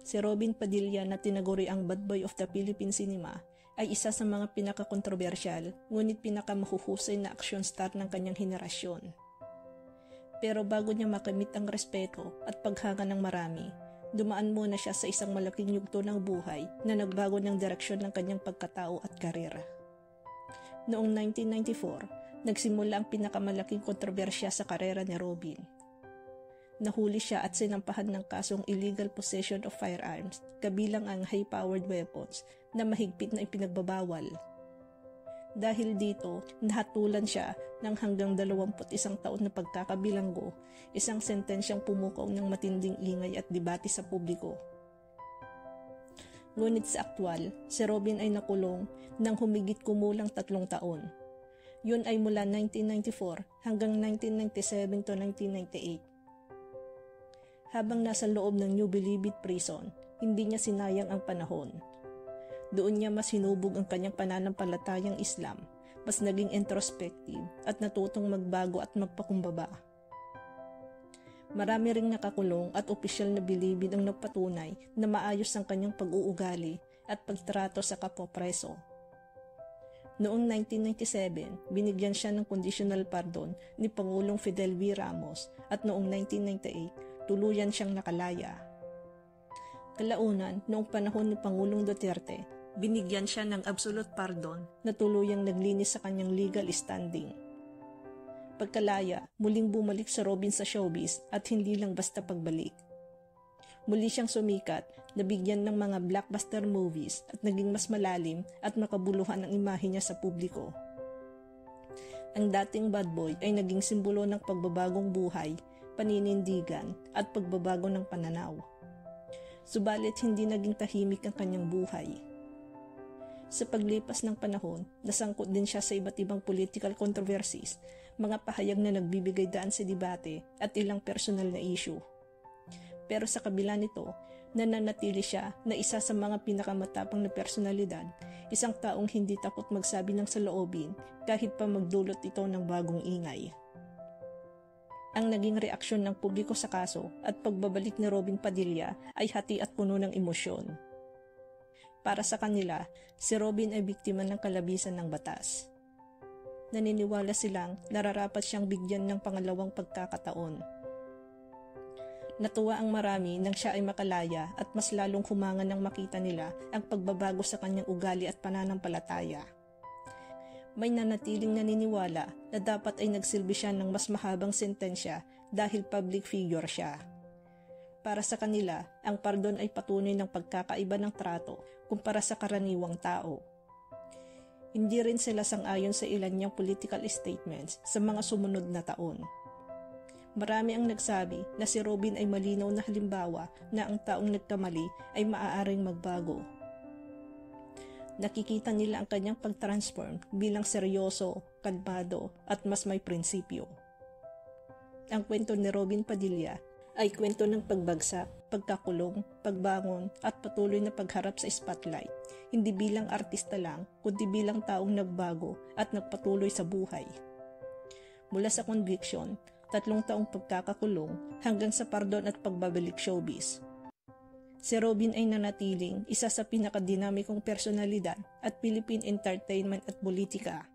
Si Robin Padilla na tinaguri ang bad boy of the Philippine cinema ay isa sa mga pinakakontrobersyal ngunit pinakamahuhusay na action star ng kanyang henerasyon. Pero bago niya makamit ang respeto at paghanga ng marami, dumaan muna siya sa isang malaking yugto ng buhay na nagbago ng direksyon ng kanyang pagkatao at karera. Noong 1994, nagsimula ang pinakamalaking kontrobersya sa karera ni Robin. Nahuli siya at sinampahan ng kasong illegal possession of firearms, kabilang ang high-powered weapons na mahigpit na ipinagbabawal. Dahil dito, nahatulan siya ng hanggang 21 taon na pagkakabilanggo, isang sentensyang pumukaw ng matinding ingay at debate sa publiko. Ngunit sa aktwal, si Robin ay nakulong ng humigit kumulang 3 taon. Yun ay mula 1994 hanggang 1997 to 1998. Habang nasa loob ng New Bilibid Prison, hindi niya sinayang ang panahon. Doon niya mas hinubog ang kanyang pananampalatayang Islam, mas naging introspective at natutong magbago at magpakumbaba. Marami ring nakakulong at opisyal na bilibid ang nagpatunay na maayos ang kanyang pag-uugali at pagtrato sa kapwa-preso. Noong 1997, binigyan siya ng conditional pardon ni Pangulong Fidel V. Ramos at noong 1998, tuluyan siyang nakalaya. Kalaunan, noong panahon ni Pangulong Duterte, binigyan siya ng absolute pardon na tuluyang naglinis sa kanyang legal standing. Pagkalaya, muling bumalik si Robin sa showbiz at hindi lang basta pagbalik. Muli siyang sumikat, nabigyan ng mga blockbuster movies at naging mas malalim at makabuluhan ang imahe niya sa publiko. Ang dating bad boy ay naging simbolo ng pagbabagong buhay, paninindigan at pagbabago ng pananaw. Subalit hindi naging tahimik ang kanyang buhay. Sa paglipas ng panahon, nasangkot din siya sa iba't ibang political controversies, mga pahayag na nagbibigay daan sa debate at ilang personal na issue. Pero sa kabila nito, nananatili siya na isa sa mga pinakamatapang na personalidad, isang taong hindi takot magsabi ng saloobin kahit pa magdulot ito ng bagong ingay. Ang naging reaksyon ng publiko sa kaso at pagbabalik ni Robin Padilla ay hati at puno ng emosyon. Para sa kanila, si Robin ay biktima ng kalabisan ng batas. Naniniwala silang nararapat siyang bigyan ng pangalawang pagkakataon. Natuwa ang marami nang siya ay makalaya at mas lalong humanga nang makita nila ang pagbabago sa kanyang ugali at pananampalataya. May nanatiling naniniwala na dapat ay nagsilbi siya ng mas mahabang sentensya dahil public figure siya. Para sa kanila, ang pardon ay patunay ng pagkakaiba ng trato kumpara sa karaniwang tao. Hindi rin sila sang-ayon sa ilan niyang political statements sa mga sumunod na taon. Marami ang nagsabi na si Robin ay malinaw na halimbawa na ang taong nagkamali ay maaaring magbago. Nakikita nila ang kanyang pag-transform bilang seryoso, kalmado at mas may prinsipyo. Ang kwento ni Robin Padilla ay kwento ng pagbagsak, pagkakulong, pagbangon at patuloy na pagharap sa spotlight, hindi bilang artista lang kundi bilang taong nagbago at nagpatuloy sa buhay. Mula sa conviction, 3 taong pagkakakulong hanggang sa pardon at pagbabalik showbiz. Si Robin ay nanatiling isa sa pinakadinamikong personalidad at Philippine entertainment at politika.